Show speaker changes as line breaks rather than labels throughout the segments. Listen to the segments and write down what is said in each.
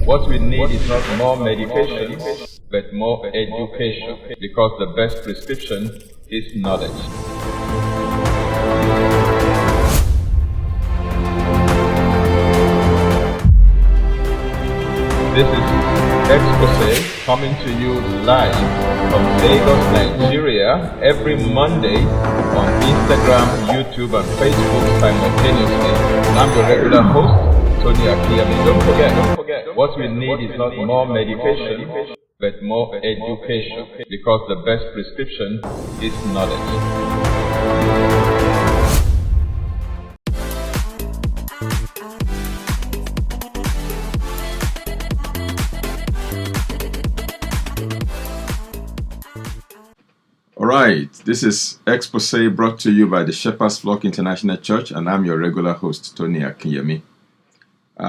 What we need is not more medication, but more education, because the best prescription is knowledge. This is Exposé coming to you live from Lagos, Nigeria, every Monday on Instagram, YouTube, and Facebook simultaneously. And I'm your regular host, Tony Akinyemi. Don't forget, what we need is not more medication, but more education, because the best prescription is knowledge. Alright, this is Exposé brought to you by the Shepherd's Flock International Church, and I'm your regular host, Tony Akinyemi.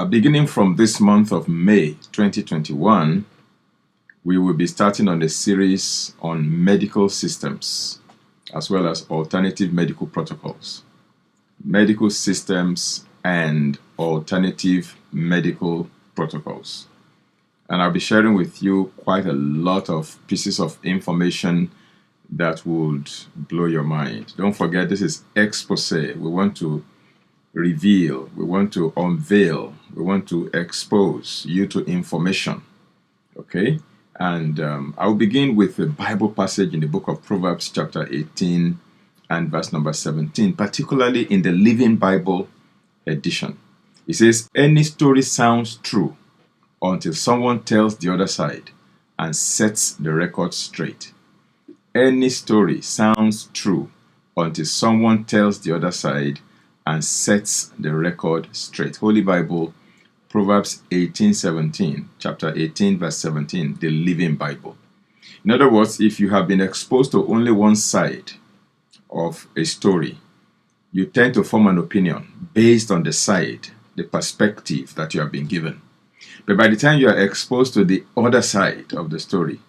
Beginning from this month of May 2021, we will be starting on a series on medical systems, as well as alternative medical protocols. Medical systems and alternative medical protocols. And I'll be sharing with you quite a lot of pieces of information that would blow your mind. Don't forget, this is Exposé. We want to reveal, we want to unveil, we want to expose you to information. Okay? And I'll begin with a Bible passage in the book of Proverbs chapter 18 and verse number 17, particularly in the Living Bible edition. It says, "Any story sounds true until someone tells the other side and sets the record straight." Any story sounds true until someone tells the other side and sets the record straight. Holy Bible, Proverbs 18:17, chapter 18, verse 17, the Living Bible. In other words, if you have been exposed to only one side of a story, you tend to form an opinion based on the side, the perspective that you have been given. But by the time you are exposed to the other side of the story,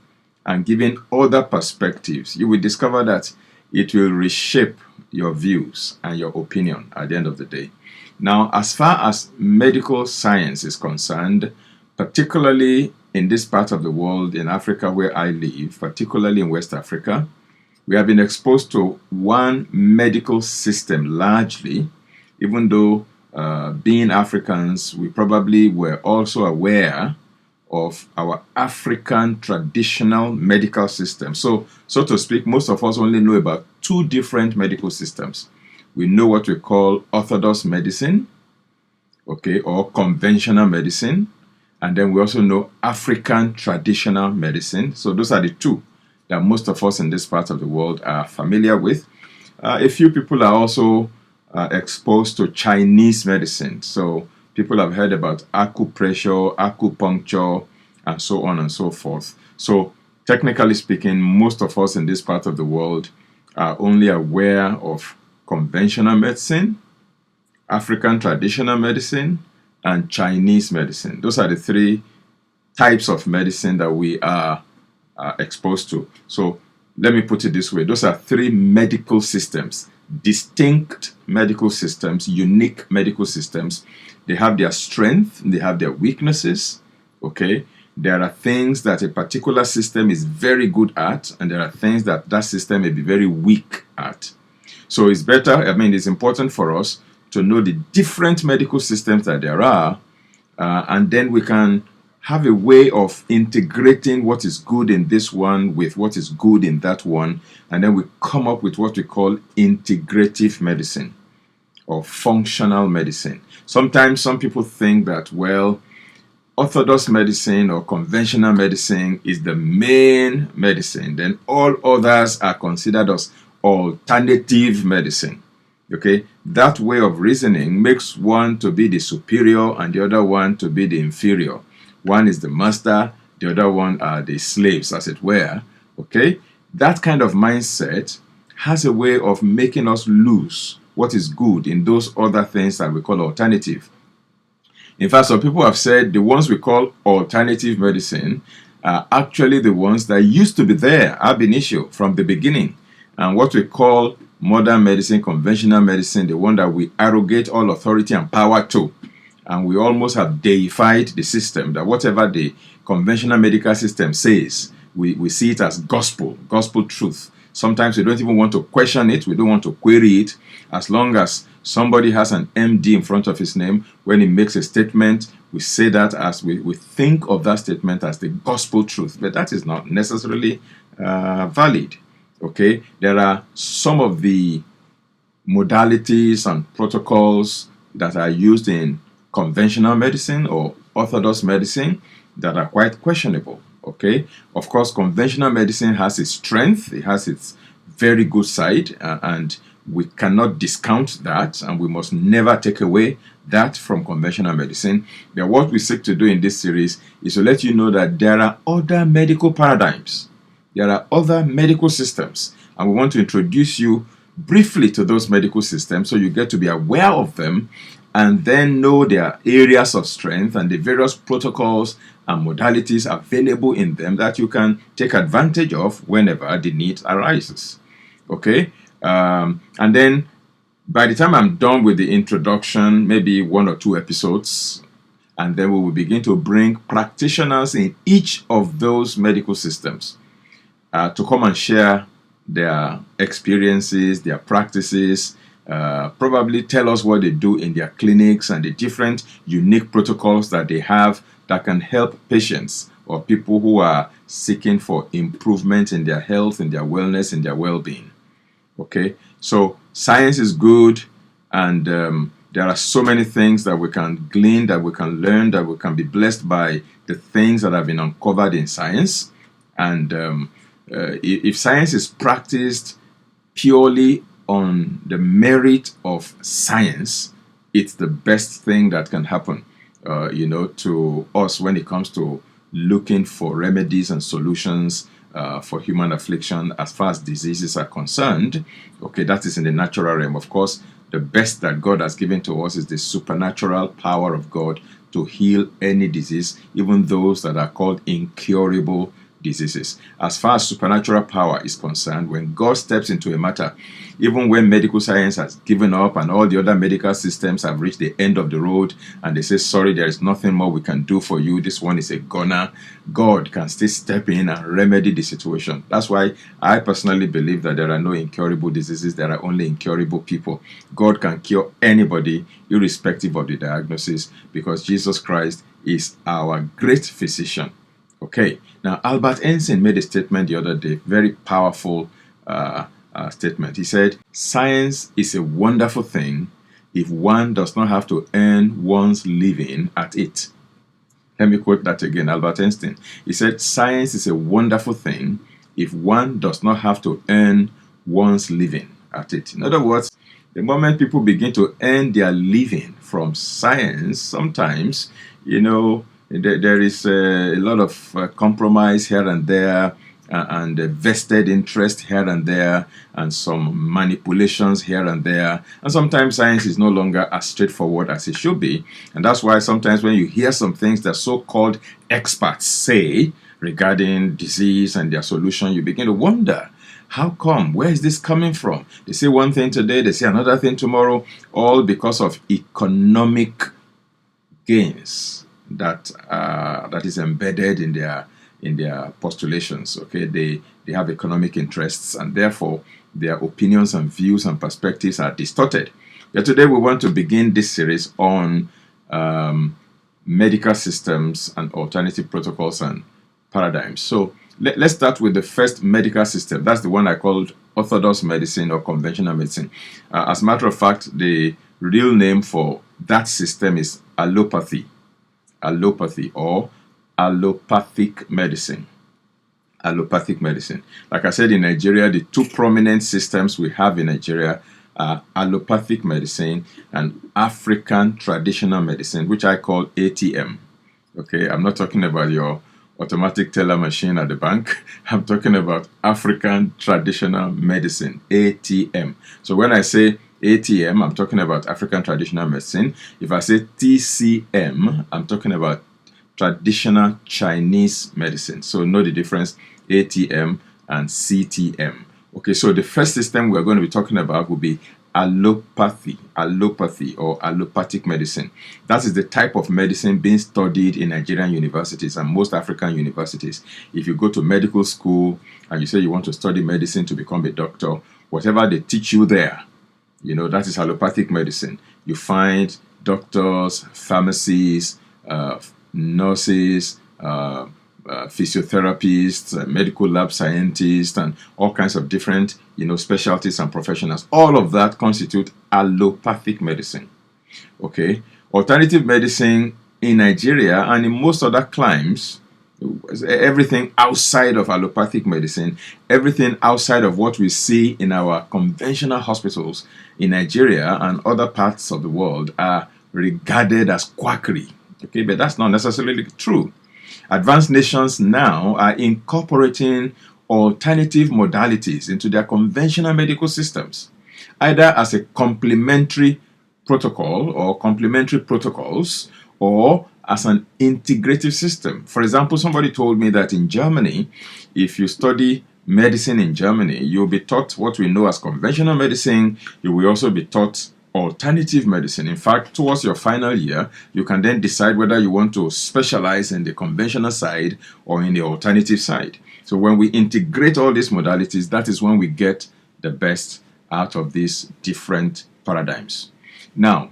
and given other perspectives, you will discover that it will reshape your views and your opinion at the end of the day. Now, as far as medical science is concerned, particularly in this part of the world, in Africa where I live, particularly in West Africa, we have been exposed to one medical system largely, even though being Africans, we probably were also aware of our African traditional medical system. So to speak, most of us only know about two different medical systems. We know what we call orthodox medicine, okay, or conventional medicine, and then we also know African traditional medicine. So those are the two that most of us in this part of the world are familiar with. A few people are also exposed to Chinese medicine. So people have heard about acupressure, acupuncture, and so on and so forth. So, technically speaking, most of us in this part of the world are only aware of conventional medicine, African traditional medicine, and Chinese medicine. Those are the three types of medicine that we are exposed to. So, let me put it this way. Those are three medical systems, distinct medical systems, unique medical systems. They have their strength, they have their weaknesses, okay? There are things that a particular system is very good at, and there are things that that system may be very weak at. So it's better, it's important for us to know the different medical systems that there are, and then we can have a way of integrating what is good in this one with what is good in that one, and then we come up with what we call integrative medicine or functional medicine. Sometimes some people think that, well, orthodox medicine or conventional medicine is the main medicine, then all others are considered as alternative medicine. Okay, that way of reasoning makes one to be the superior and the other one to be the inferior. One is the master, the other one are the slaves, as it were. Okay, that kind of mindset has a way of making us lose what is good in those other things that we call alternative. In fact, some people have said the ones we call alternative medicine are actually the ones that used to be there ab initio from the beginning. And what we call modern medicine, conventional medicine, the one that we arrogate all authority and power to, and we almost have deified the system, that whatever the conventional medical system says, we see it as gospel truth. Sometimes we don't even want to question it, we don't want to query it. As long as somebody has an MD in front of his name, when he makes a statement, we say that as we think of that statement as the gospel truth, but that is not necessarily valid. Okay, there are some of the modalities and protocols that are used in conventional medicine or orthodox medicine that are quite questionable. Okay, of course, conventional medicine has its strength, it has its very good side, and we cannot discount that, and we must never take away that from conventional medicine. But what we seek to do in this series is to let you know that there are other medical paradigms, there are other medical systems, and we want to introduce you briefly to those medical systems so you get to be aware of them and then know their areas of strength and the various protocols and modalities available in them that you can take advantage of whenever the need arises. Okay? And then by the time I'm done with the introduction, maybe 1 or 2 episodes, and then we will begin to bring practitioners in each of those medical systems to come and share their experiences, their practices, probably tell us what they do in their clinics and the different unique protocols that they have that can help patients or people who are seeking for improvement in their health, in their wellness, in their well-being. Okay, so science is good, and there are so many things that we can glean, that we can learn, that we can be blessed by the things that have been uncovered in science. And if science is practiced purely on the merit of science, it's the best thing that can happen, to us when it comes to looking for remedies and solutions for human affliction as far as diseases are concerned. Okay, that is in the natural realm. Of course, the best that God has given to us is the supernatural power of God to heal any disease, even those that are called incurable diseases. As far as supernatural power is concerned, when God steps into a matter, even when medical science has given up and all the other medical systems have reached the end of the road and they say, sorry, there is nothing more we can do for you, this one is a goner, God can still step in and remedy the situation. That's why I personally believe that there are no incurable diseases, there are only incurable people. God can cure anybody irrespective of the diagnosis, because Jesus Christ is our great physician. Okay, now Albert Einstein made a statement the other day, very powerful statement. He said, science is a wonderful thing if one does not have to earn one's living at it. Let me quote that again, Albert Einstein. He said, science is a wonderful thing if one does not have to earn one's living at it. In other words, the moment people begin to earn their living from science, sometimes, there is a lot of compromise here and there, and vested interest here and there, and some manipulations here and there. And sometimes science is no longer as straightforward as it should be. And that's why sometimes when you hear some things that so-called experts say regarding disease and their solution, you begin to wonder, how come? Where is this coming from? They say one thing today, they say another thing tomorrow, all because of economic gains that is embedded in their postulations. Okay, they have economic interests, and therefore their opinions and views and perspectives are distorted. But today we want to begin this series on medical systems and alternative protocols and paradigms. So let's start with the first medical system. That's the one I called orthodox medicine or conventional medicine. As a matter of fact, the real name for that system is allopathy or allopathic medicine. Allopathic medicine. Like I said, in Nigeria, the two prominent systems we have in Nigeria are allopathic medicine and African traditional medicine, which I call ATM. Okay, I'm not talking about your automatic teller machine at the bank. I'm talking about African traditional medicine, ATM. So when I say ATM, I'm talking about African traditional medicine. If I say TCM, I'm talking about traditional Chinese medicine. So know the difference, ATM and CTM. Okay, so the first system we're going to be talking about will be allopathy or allopathic medicine. That is the type of medicine being studied in Nigerian universities and most African universities. If you go to medical school and you say you want to study medicine to become a doctor, whatever they teach you there, that is allopathic medicine. You find doctors, pharmacists, nurses, physiotherapists, medical lab scientists, and all kinds of different, specialties and professionals. All of that constitute allopathic medicine. Okay, alternative medicine in Nigeria and in most other climes, everything outside of allopathic medicine, everything outside of what we see in our conventional hospitals in Nigeria and other parts of the world are regarded as quackery. Okay, but that's not necessarily true. Advanced nations now are incorporating alternative modalities into their conventional medical systems, either as a complementary protocol or complementary protocols, or as an integrative system. For example, somebody told me that in Germany, if you study medicine in Germany, you'll be taught what we know as conventional medicine. You will also be taught alternative medicine. In fact, towards your final year, you can then decide whether you want to specialize in the conventional side or in the alternative side. So when we integrate all these modalities, that is when we get the best out of these different paradigms. Now,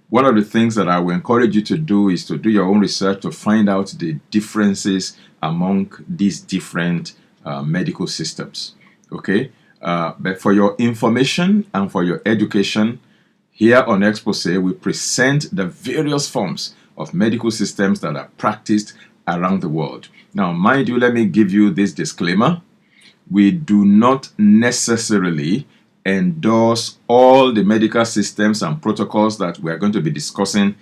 one of the things that I will encourage you to do is to do your own research to find out the differences among these different medical systems. Okay? But for your information and for your education, here on Exposé, we present the various forms of medical systems that are practiced around the world. Now, mind you, let me give you this disclaimer. We do not necessarily endorse all the medical systems and protocols that we are going to be discussing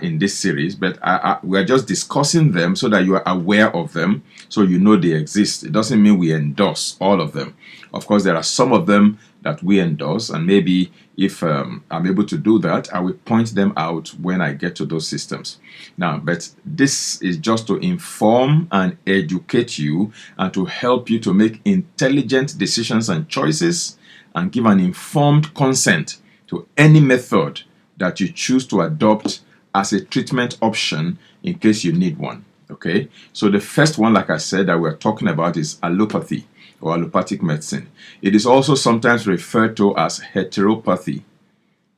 in this series, but we are just discussing them so that you are aware of them, so you know they exist. It doesn't mean we endorse all of them. Of course, there are some of them that we endorse, and maybe if I'm able to do that, I will point them out when I get to those systems. Now, but this is just to inform and educate you and to help you to make intelligent decisions and choices and give an informed consent to any method that you choose to adopt as a treatment option in case you need one. Okay, so the first one, like I said, that we're talking about is allopathy or allopathic medicine. It is also sometimes referred to as heteropathy,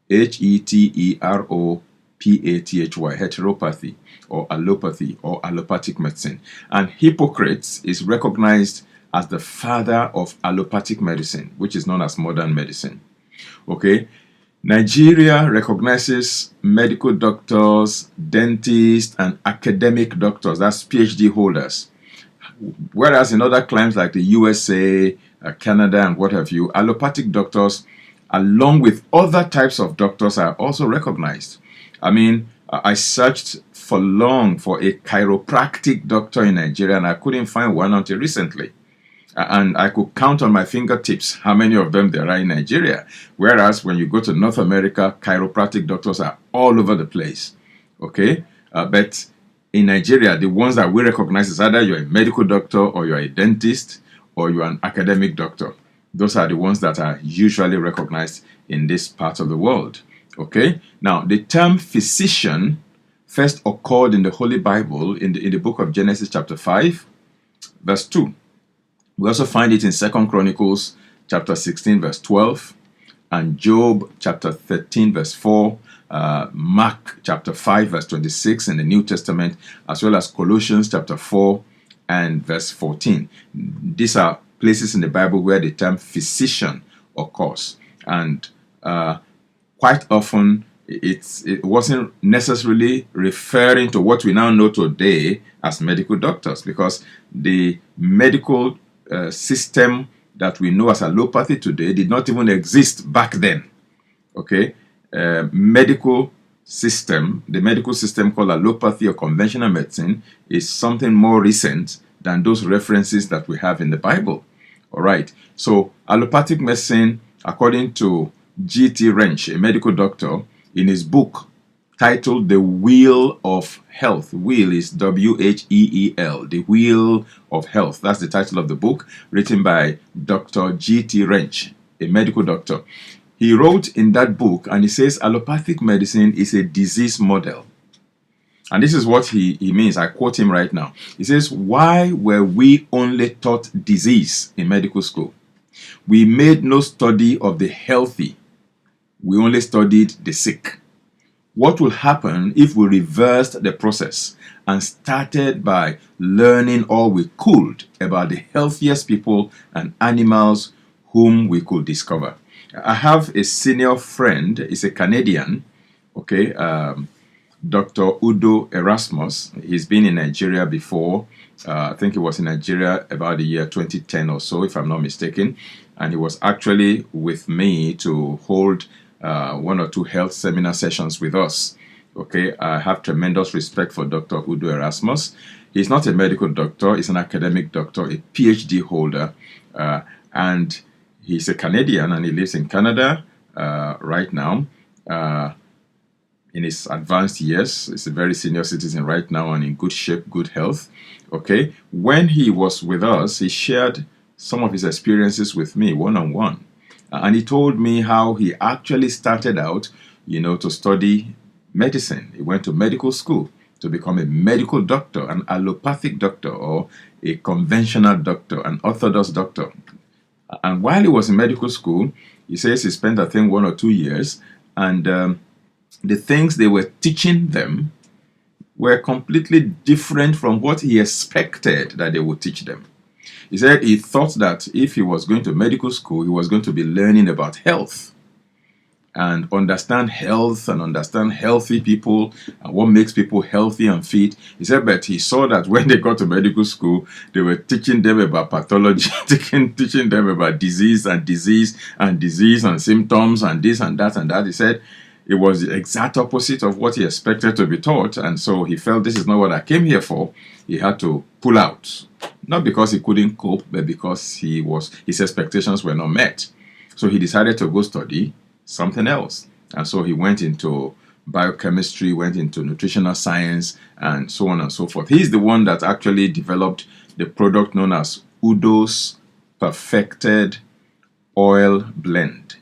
heteropathy, heteropathy or allopathy or allopathic medicine. And Hippocrates is recognized as the father of allopathic medicine, which is known as modern medicine. Okay, Nigeria recognizes medical doctors, dentists, and academic doctors, that's PhD holders. Whereas in other climes like the USA, Canada, and what have you, allopathic doctors, along with other types of doctors, are also recognized. I mean, I searched for long for a chiropractic doctor in Nigeria, and I couldn't find one until recently. And I could count on my fingertips how many of them there are in Nigeria. Whereas when you go to North America, chiropractic doctors are all over the place. Okay? But in Nigeria, the ones that we recognize is either you're a medical doctor or you're a dentist or you're an academic doctor. Those are the ones that are usually recognized in this part of the world. Okay? Now, the term physician first occurred in the Holy Bible in the book of Genesis chapter 5, verse 2. We also find it in 2 Chronicles chapter 16, verse 12, and Job chapter 13, verse 4, Mark chapter 5, verse 26 in the New Testament, as well as Colossians chapter 4 and verse 14. These are places in the Bible where the term physician occurs. And quite often, it wasn't necessarily referring to what we now know today as medical doctors, because the medical system that we know as allopathy today did not even exist back then. Okay, the medical system called allopathy or conventional medicine is something more recent than those references that we have in the Bible. All right, so allopathic medicine, according to G.T. Wrench, a medical doctor, in his book titled The Wheel of Health. Wheel is W-H-E-E-L. The Wheel of Health. That's the title of the book, written by Dr. G.T. Wrench, a medical doctor. He wrote in that book, and he says allopathic medicine is a disease model. And this is what he means. I quote him right now. He says, why were we only taught disease in medical school? We made no study of the healthy. We only studied the sick. What will happen if we reversed the process and started by learning all we could about the healthiest people and animals whom we could discover? I have a senior friend, he's a Canadian, okay, Dr. Udo Erasmus. He's been in Nigeria before. I think he was in Nigeria about the year 2010 or so, if I'm not mistaken. And he was actually with me to hold one or two health seminar sessions with us. Okay, I have tremendous respect for Dr. Udo Erasmus. He's not a medical doctor, he's an academic doctor, a PhD holder, and he's a Canadian and he lives in Canada right now. In his advanced years, he's a very senior citizen right now and in good shape, good health. Okay, when he was with us, he shared some of his experiences with me one-on-one. And he told me how he actually started out, to study medicine. He went to medical school to become a medical doctor, an allopathic doctor, or a conventional doctor, an orthodox doctor. And while he was in medical school, he says he spent, I think, 1 or 2 years, and the things they were teaching them were completely different from what he expected that they would teach them. He said he thought that if he was going to medical school, he was going to be learning about health and understand health and understand healthy people and what makes people healthy and fit. He said, but he saw that when they got to medical school, they were teaching them about pathology, teaching them about disease and symptoms and this and that and that. He said it was the exact opposite of what he expected to be taught. And so he felt, this is not what I came here for. He had to pull out. Not because he couldn't cope, but because his expectations were not met. So he decided to go study something else. And so he went into biochemistry, went into nutritional science, and so on and so forth. He's the one that actually developed the product known as Udo's Perfected Oil Blend.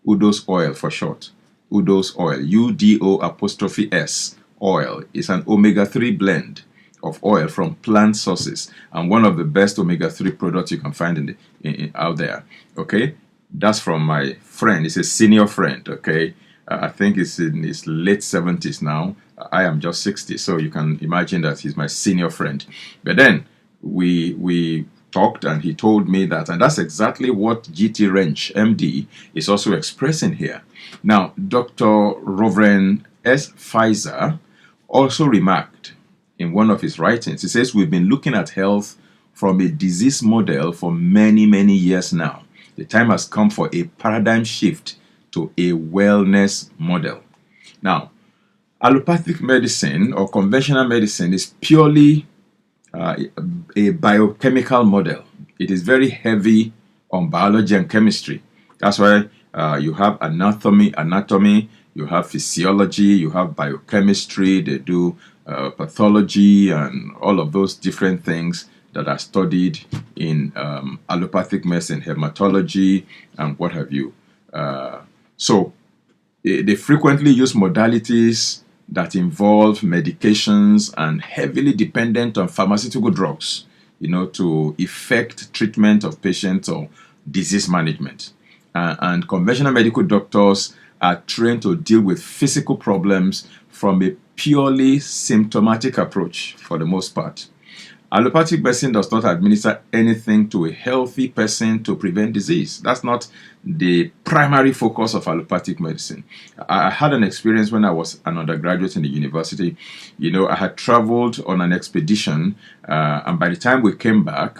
Udo's Oil for short. Udo's Oil, UDO''S oil, is an omega-3 blend of oil from plant sources and one of the best omega-3 products you can find out there. Okay, that's from my friend. He's a senior friend. Okay, I think he's in his late 70s now. I am just 60, so you can imagine that he's my senior friend. But then we talked and he told me that, and that's exactly what GT Wrench MD is also expressing here. Now, Dr. Reverend S. Pfizer also remarked in one of his writings, he says, we've been looking at health from a disease model for many, many years now. The time has come for a paradigm shift to a wellness model. Now, allopathic medicine or conventional medicine is purely a biochemical model. It is very heavy on biology and chemistry. That's why you have anatomy, you have physiology, you have biochemistry, they do pathology and all of those different things that are studied in allopathic medicine, hematology, and what have you. So they frequently use modalities that involve medications and heavily dependent on pharmaceutical drugs, to effect treatment of patients or disease management. And conventional medical doctors are trained to deal with physical problems from a purely symptomatic approach for the most part. Allopathic medicine does not administer anything to a healthy person to prevent disease. That's not the primary focus of allopathic medicine. I had an experience when I was an undergraduate in the university. I had traveled on an expedition, and by the time we came back,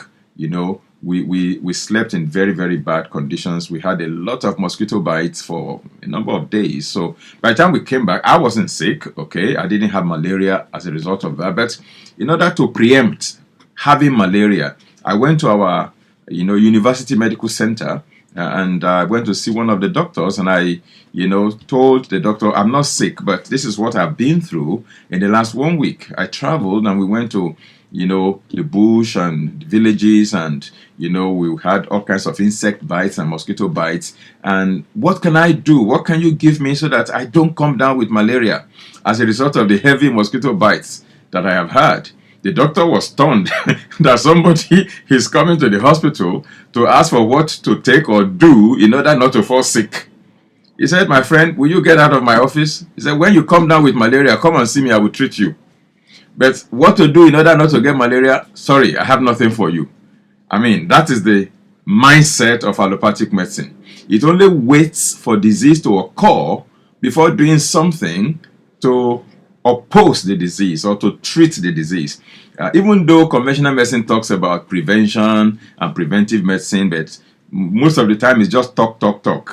we slept in very, very bad conditions. We had a lot of mosquito bites for a number of days. So by the time we came back, I wasn't sick, okay? I didn't have malaria as a result of that. But in order to preempt having malaria, I went to our, university medical center and I went to see one of the doctors, and I, told the doctor, I'm not sick, but this is what I've been through in the last 1 week. I traveled and we went to, the bush and villages, and, we had all kinds of insect bites and mosquito bites. And what can I do? What can you give me so that I don't come down with malaria as a result of the heavy mosquito bites that I have had? The doctor was stunned that somebody is coming to the hospital to ask for what to take or do in order not to fall sick. He said, my friend, will you get out of my office? He said, when you come down with malaria, come and see me, I will treat you. But what to do in order not to get malaria? Sorry, I have nothing for you. I mean, that is the mindset of allopathic medicine. It only waits for disease to occur before doing something to oppose the disease or to treat the disease. Even though conventional medicine talks about prevention and preventive medicine, but most of the time it's just talk.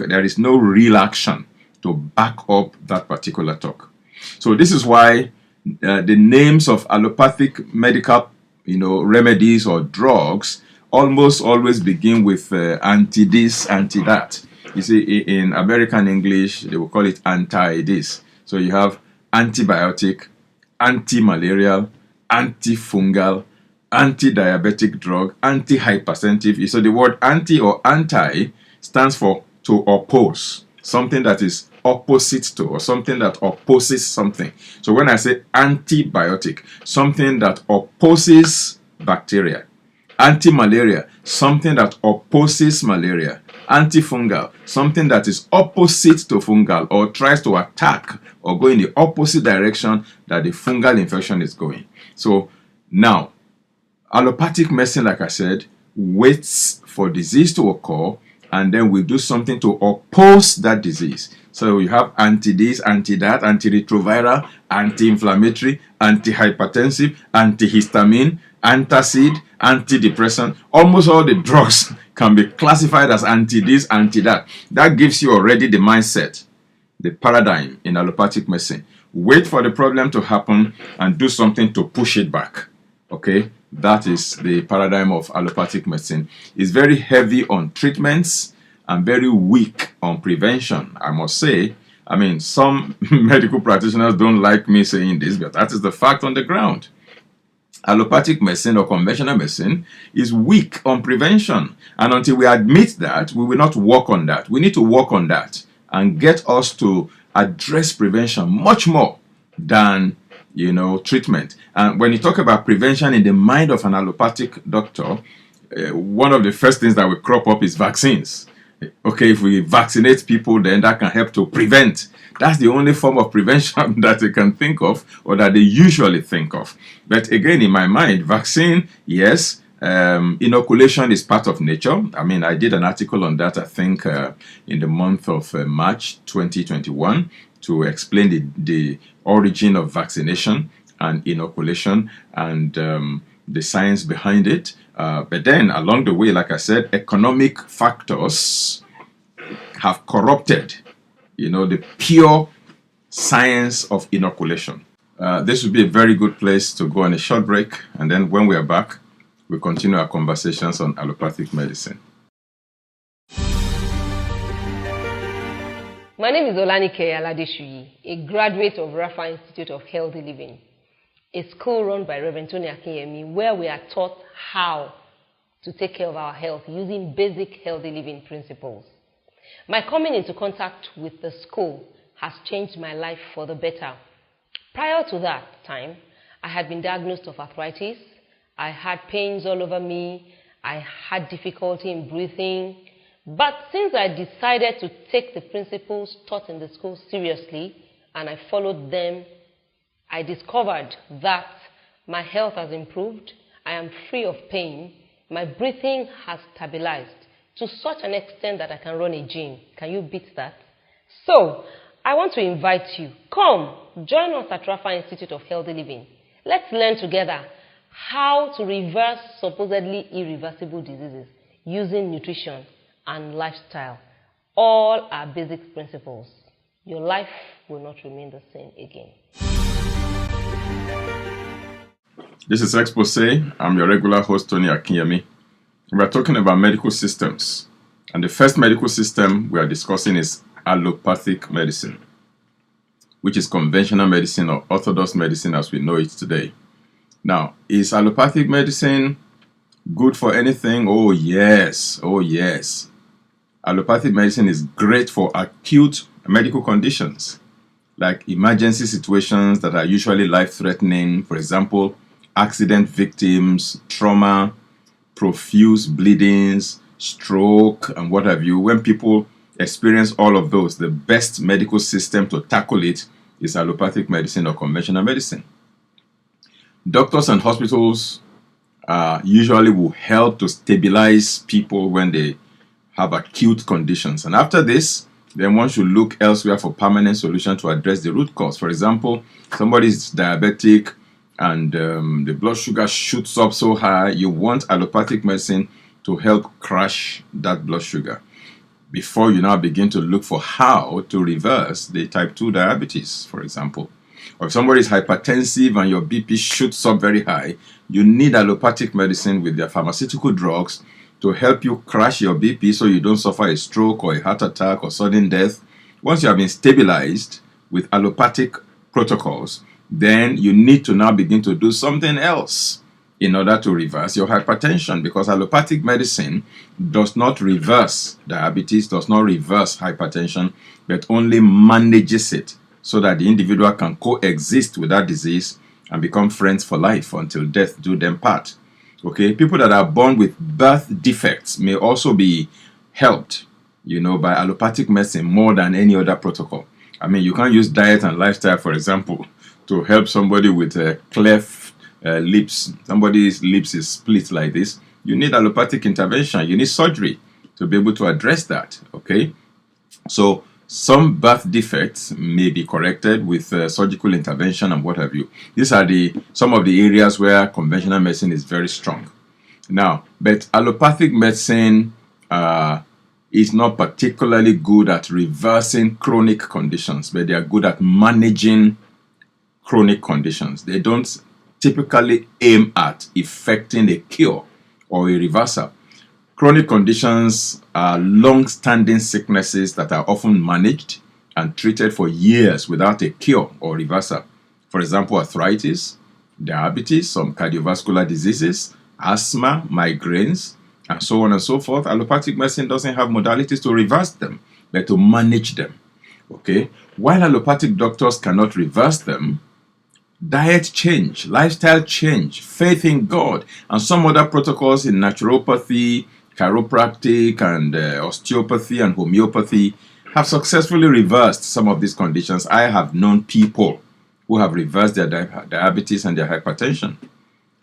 There is no real action to back up that particular talk. So this is why the names of allopathic medical, remedies or drugs almost always begin with anti this, anti that. You see, in American English, they will call it anti-this. So you have antibiotic, anti-malarial, antifungal, anti-diabetic drug, anti-hypertensive. So the word anti or anti stands for to oppose, something that is opposite to, or something that opposes something. So when I say antibiotic, something that opposes bacteria. Anti-malaria, something that opposes malaria. Antifungal, something that is opposite to fungal or tries to attack or go in the opposite direction that the fungal infection is going. So now, allopathic medicine, like I said, waits for disease to occur, and then we do something to oppose that disease. So you have anti-this, anti-that, antiretroviral, anti-inflammatory, anti-hypertensive, antihistamine, antacid, antidepressant. Almost all the drugs can be classified as anti-this, anti-that. That gives you already the mindset, the paradigm in allopathic medicine. Wait for the problem to happen and do something to push it back. Okay? That is the paradigm of allopathic medicine. It's very heavy on treatments and very weak on prevention, I must say. I mean, some medical practitioners don't like me saying this, but that is the fact on the ground. Allopathic medicine or conventional medicine is weak on prevention. And until we admit that, we will not work on that. We need to work on that and get us to address prevention much more than, treatment. And when you talk about prevention in the mind of an allopathic doctor, one of the first things that will crop up is vaccines. Okay, if we vaccinate people, then that can help to prevent. That's the only form of prevention that they can think of, or that they usually think of. But again, in my mind, vaccine, yes. Inoculation is part of nature. I mean, I did an article on that, I think, in the month of March 2021 to explain the origin of vaccination and inoculation and the science behind it. But then along the way, like I said, economic factors have corrupted, the pure science of inoculation. This would be a very good place to go on a short break. And then when we are back, we continue our conversations on allopathic medicine.
My name is Olanike Aladeshuyi, a graduate of Rafa Institute of Healthy Living, a school run by Reverend Tony Akinyemi, where we are taught how to take care of our health using basic healthy living principles. My coming into contact with the school has changed my life for the better. Prior to that time, I had been diagnosed of arthritis. I had pains all over me. I had difficulty in breathing. But since I decided to take the principles taught in the school seriously and I followed them, I discovered that my health has improved. I am free of pain. My breathing has stabilized to such an extent that I can run a gym. Can you beat that? So, I want to invite you. Come, join us at Rafa Institute of Healthy Living. Let's learn together how to reverse supposedly irreversible diseases using nutrition and lifestyle. All are basic principles. Your life will not remain the same again.
This is Exposé. I'm your regular host, Tony Akinyemi. We're talking about medical systems And the first medical system we are discussing is allopathic medicine, which is conventional medicine or orthodox medicine as we know it today. Now, is allopathic medicine good for anything? Oh yes, oh yes. Allopathic medicine is great for acute medical conditions, like emergency situations that are usually life-threatening. For example, accident victims, trauma, profuse bleedings, stroke, and what have you. When people experience all of those, the best medical system to tackle it is allopathic medicine or conventional medicine. Doctors and hospitals usually will help to stabilize people when they have acute conditions. And after this, then one should look elsewhere for permanent solution to address the root cause. For example, somebody is diabetic and the blood sugar shoots up so high, you want allopathic medicine to help crash that blood sugar before you now begin to look for how to reverse the type 2 diabetes, for example. Or if somebody is hypertensive and your BP shoots up very high, you need allopathic medicine with their pharmaceutical drugs to help you crash your BP so you don't suffer a stroke or a heart attack or sudden death. Once you have been stabilized with allopathic protocols, then you need to now begin to do something else in order to reverse your hypertension, because allopathic medicine does not reverse diabetes, does not reverse hypertension, but only manages it so that the individual can coexist with that disease and become friends for life until death do them part. Okay, people that are born with birth defects may also be helped, by allopathic medicine more than any other protocol. I mean, you can't use diet and lifestyle, for example, to help somebody with cleft lips. Somebody's lips is split like this. You need allopathic intervention. You need surgery to be able to address that. Okay, so some birth defects may be corrected with surgical intervention and what have you. These are some of the areas where conventional medicine is very strong. Now, but allopathic medicine is not particularly good at reversing chronic conditions, but they are good at managing chronic conditions. They don't typically aim at effecting a cure or a reversal. Chronic conditions are long-standing sicknesses that are often managed and treated for years without a cure or reversal. For example, arthritis, diabetes, some cardiovascular diseases, asthma, migraines, and so on and so forth. Allopathic medicine doesn't have modalities to reverse them, but to manage them. Okay? While allopathic doctors cannot reverse them, diet change, lifestyle change, faith in God, and some other protocols in naturopathy, chiropractic, and osteopathy and homeopathy have successfully reversed some of these conditions. I have known people who have reversed their diabetes and their hypertension.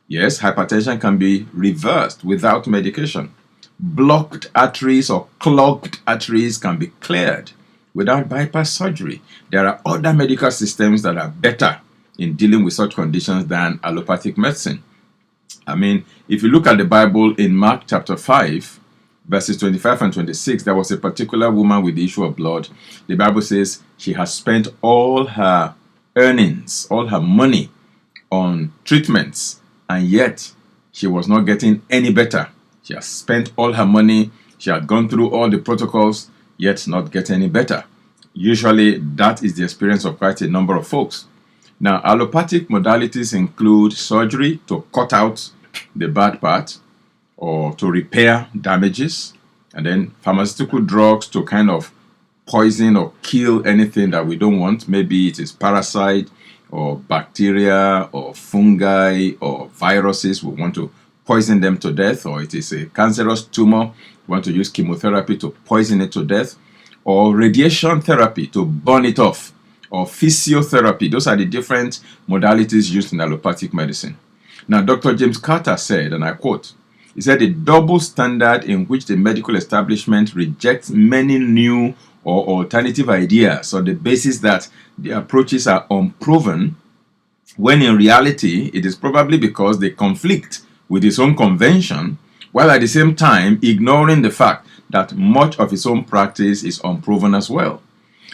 Yes, hypertension can be reversed without medication. Blocked arteries or clogged arteries can be cleared without bypass surgery. There are other medical systems that are better in dealing with such conditions than allopathic medicine. I mean, if you look at the Bible in Mark chapter 5, verses 25 and 26, there was a particular woman with the issue of blood. The Bible says she has spent all her earnings, all her money on treatments, and yet she was not getting any better. She has spent all her money, she had gone through all the protocols, yet not getting any better. Usually, that is the experience of quite a number of folks. Now, allopathic modalities include surgery to cut out the bad part or to repair damages, and then pharmaceutical drugs to kind of poison or kill anything that we don't want. Maybe it is parasite or bacteria or fungi or viruses. We want to poison them to death, or it is a cancerous tumor. We want to use chemotherapy to poison it to death, or radiation therapy to burn it off, or physiotherapy. Those are the different modalities used in allopathic medicine. Now, Dr. James Carter said, and I quote, he said, "The double standard in which the medical establishment rejects many new or alternative ideas on the basis that the approaches are unproven, when in reality it is probably because they conflict with its own convention, while at the same time ignoring the fact that much of its own practice is unproven as well."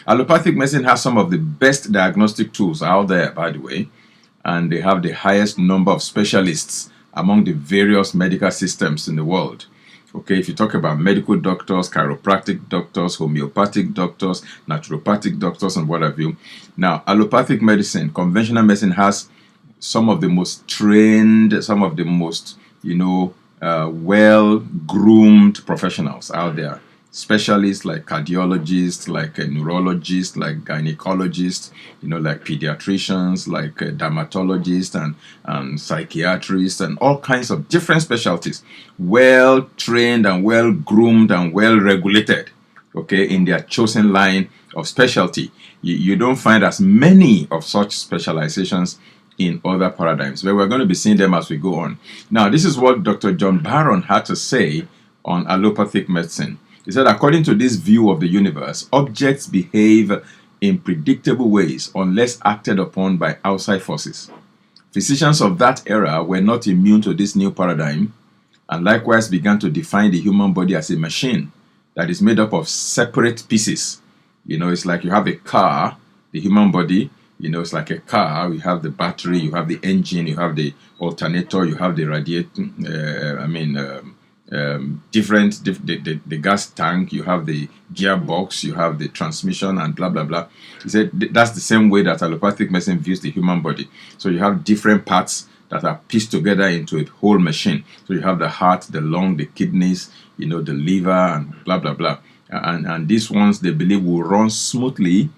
Allopathic medicine has some of the best diagnostic tools out there, by the way, and they have the highest number of specialists among the various medical systems in the world. Okay, if you talk about medical doctors, chiropractic doctors, homeopathic doctors, naturopathic doctors, and what have you. Now, allopathic medicine, conventional medicine has some of the most trained, some of the most, well-groomed professionals out there. Specialists like cardiologists, like neurologists, like gynecologists, like pediatricians, like dermatologists and psychiatrists and all kinds of different specialties, well trained and well groomed and well regulated, okay, in their chosen line of specialty. You don't find as many of such specializations in other paradigms, but we're going to be seeing them as we go on. Now, this is what Dr. John Barron had to say on allopathic medicine. He said, according to this view of the universe, objects behave in predictable ways unless acted upon by outside forces. Physicians of that era were not immune to this new paradigm and likewise began to define the human body as a machine that is made up of separate pieces. It's like you have a car, the human body, it's like a car. You have the battery, you have the engine, you have the alternator, you have the radiator, the gas tank, you have the gearbox, you have the transmission, and blah blah blah. He said that's the same way that allopathic medicine views the human body. So you have different parts that are pieced together into a whole machine. So you have the heart, the lung, the kidneys, the liver, and blah blah blah. And these ones they believe will run smoothly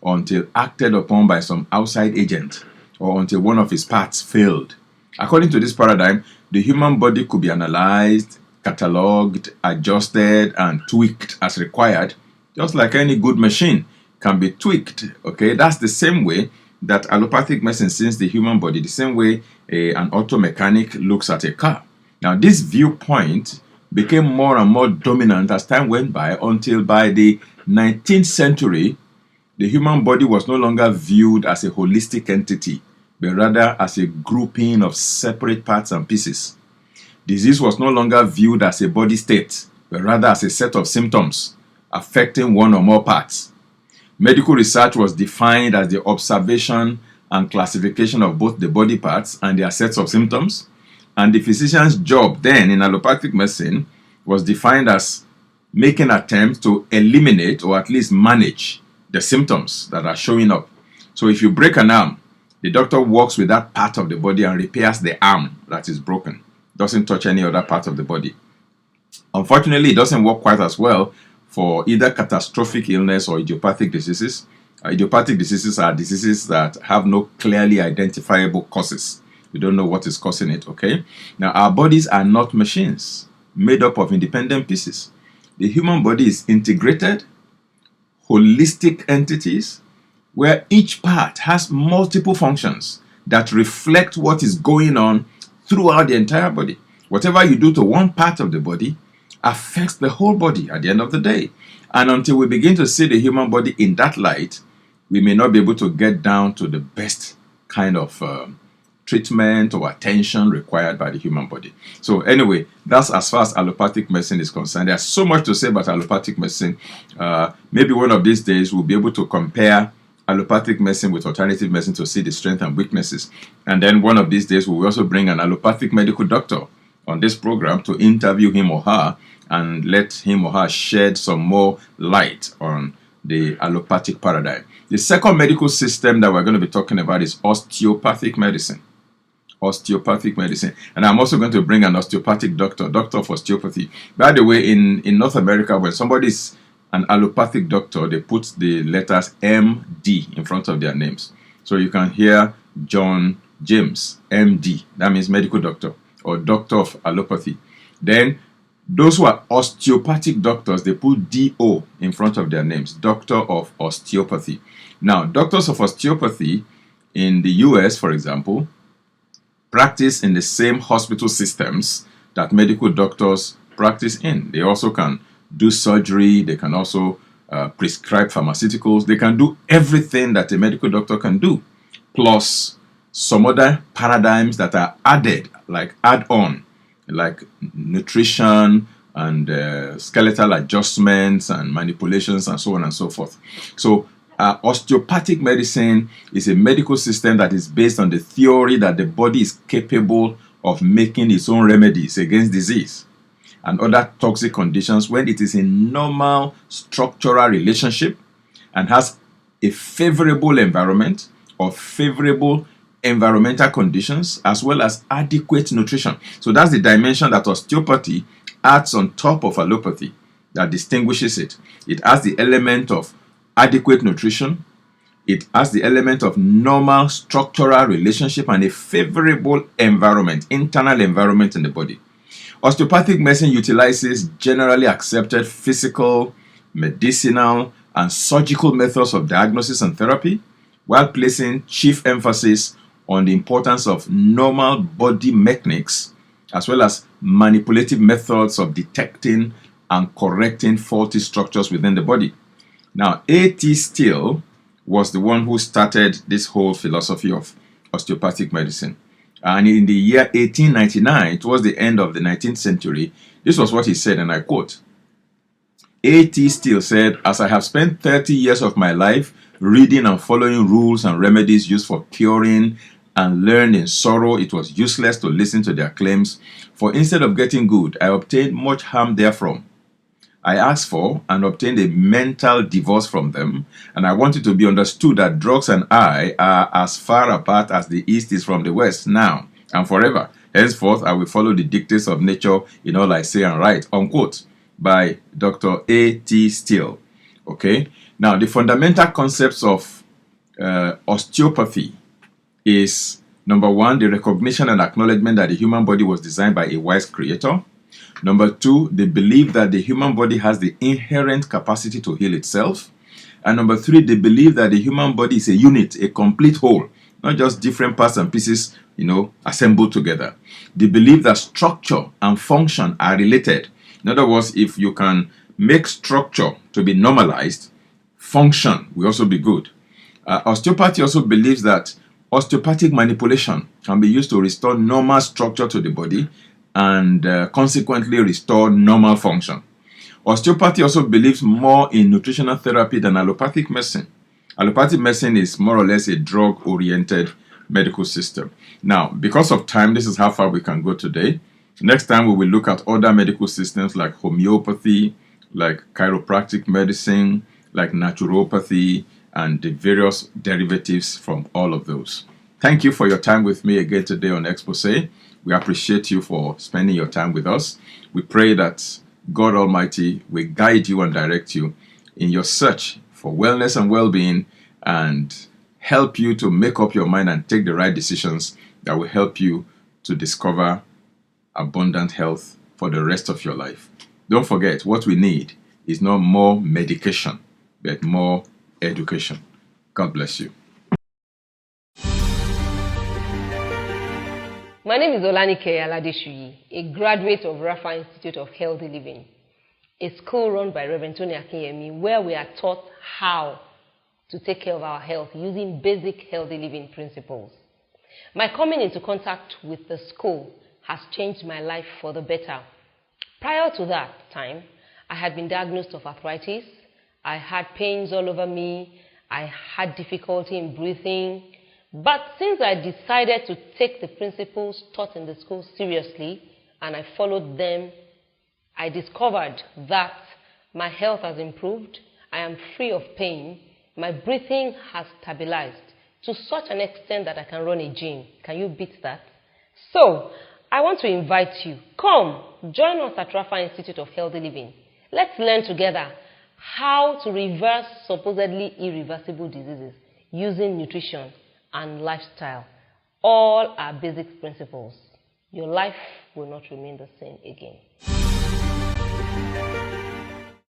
until acted upon by some outside agent or until one of its parts failed. According to this paradigm, the human body could be analyzed, catalogued, adjusted, and tweaked as required, just like any good machine can be tweaked. Okay, that's the same way that allopathic medicine sees the human body, the same way an auto mechanic looks at a car. Now, this viewpoint became more and more dominant as time went by until by the 19th century, the human body was no longer viewed as a holistic entity, but rather as a grouping of separate parts and pieces. Disease was no longer viewed as a body state, but rather as a set of symptoms affecting one or more parts. Medical research was defined as the observation and classification of both the body parts and their sets of symptoms, and the physician's job then in allopathic medicine was defined as making attempts to eliminate or at least manage the symptoms that are showing up. So if you break an arm, the doctor works with that part of the body and repairs the arm that is broken. Doesn't touch any other part of the body. Unfortunately, it doesn't work quite as well for either catastrophic illness or idiopathic diseases. Idiopathic diseases are diseases that have no clearly identifiable causes. We don't know what is causing it, okay? Now, our bodies are not machines made up of independent pieces. The human body is integrated, holistic entities where each part has multiple functions that reflect what is going on throughout the entire body. Whatever you do to one part of the body affects the whole body at the end of the day. And until we begin to see the human body in that light, we may not be able to get down to the best kind of treatment or attention required by the human body. So anyway, that's as far as allopathic medicine is concerned. There's so much to say about allopathic medicine. Maybe one of these days we'll be able to compare allopathic medicine with alternative medicine to see the strengths and weaknesses. And then one of these days we'll also bring an allopathic medical doctor on this program to interview him or her and let him or her shed some more light on the allopathic paradigm. The second medical system that we're going to be talking about is osteopathic medicine. Osteopathic medicine. And I'm also going to bring an osteopathic doctor of osteopathy. By the way, in North America, when somebody is an allopathic doctor, they put the letters MD in front of their names. So you can hear John James, MD. That means medical doctor or doctor of allopathy. Then those who are osteopathic doctors, they put DO in front of their names, doctor of osteopathy. Now, doctors of osteopathy in the US, for example, practice in the same hospital systems that medical doctors practice in. They also can do surgery, they can also prescribe pharmaceuticals, they can do everything that a medical doctor can do, plus some other paradigms that are added, like add-on, like nutrition and skeletal adjustments and manipulations and so on and so forth. So osteopathic medicine is a medical system that is based on the theory that the body is capable of making its own remedies against disease. and other toxic conditions when it is in normal structural relationship and has a favorable environment or favorable environmental conditions as well as adequate nutrition. So that's the dimension that osteopathy adds on top of allopathy that distinguishes it. It has the element of adequate nutrition, it has the element of normal structural relationship and a favorable environment, internal environment in the body. Osteopathic medicine utilizes generally accepted physical, medicinal, and surgical methods of diagnosis and therapy, while placing chief emphasis on the importance of normal body mechanics as well as manipulative methods of detecting and correcting faulty structures within the body. Now, A.T. Still was the one who started this whole philosophy of osteopathic medicine. And in the year 1899, towards the end of the 19th century, this was what he said, and I quote, A.T. Still said, "As I have spent 30 years of my life reading and following rules and remedies used for curing and learned in sorrow, it was useless to listen to their claims, for instead of getting good, I obtained much harm therefrom. I asked for and obtained a mental divorce from them, and I want it to be understood that drugs and I are as far apart as the East is from the West now and forever. Henceforth, I will follow the dictates of nature in all I say and write," unquote, by Dr. A.T. Still. Okay, now the fundamental concepts of osteopathy is, number one, the recognition and acknowledgement that the human body was designed by a wise creator. Number two, the belief that the human body has the inherent capacity to heal itself. And number three, the belief that the human body is a unit, a complete whole, not just different parts and pieces, assembled together. The belief that structure and function are related. In other words, if you can make structure to be normalized, function will also be good. Osteopathy also believes that osteopathic manipulation can be used to restore normal structure to the body and consequently restore normal function. Osteopathy also believes more in nutritional therapy than allopathic medicine. Allopathic medicine is more or less a drug-oriented medical system. Now, because of time, this is how far we can go today. Next time, we will look at other medical systems like homeopathy, like chiropractic medicine, like naturopathy, and the various derivatives from all of those. Thank you for your time with me again today on Exposé. We appreciate you for spending your time with us. We pray that God Almighty will guide you and direct you in your search for wellness and well-being and help you to make up your mind and take the right decisions that will help you to discover abundant health for the rest of your life. Don't forget, what we need is not more medication, but more education. God bless you.
My name is Olanike Aladeshuyi, a graduate of Rafa Institute of Healthy Living, a school run by Reverend Tony Akinyemi, where we are taught how to take care of our health using basic healthy living principles. My coming into contact with the school has changed my life for the better. Prior to that time, I had been diagnosed of arthritis. I had pains all over me. I had difficulty in breathing. But since I decided to take the principles taught in the school seriously and I followed them, I discovered that my health has improved. I am free of pain. My breathing has stabilized to such an extent that I can run a gym. Can you beat that? So, I want to invite you. Come, join us at Rafa Institute of Healthy Living. Let's learn together how to reverse supposedly irreversible diseases using nutrition and lifestyle. All are basic principles. Your life will not remain the same again.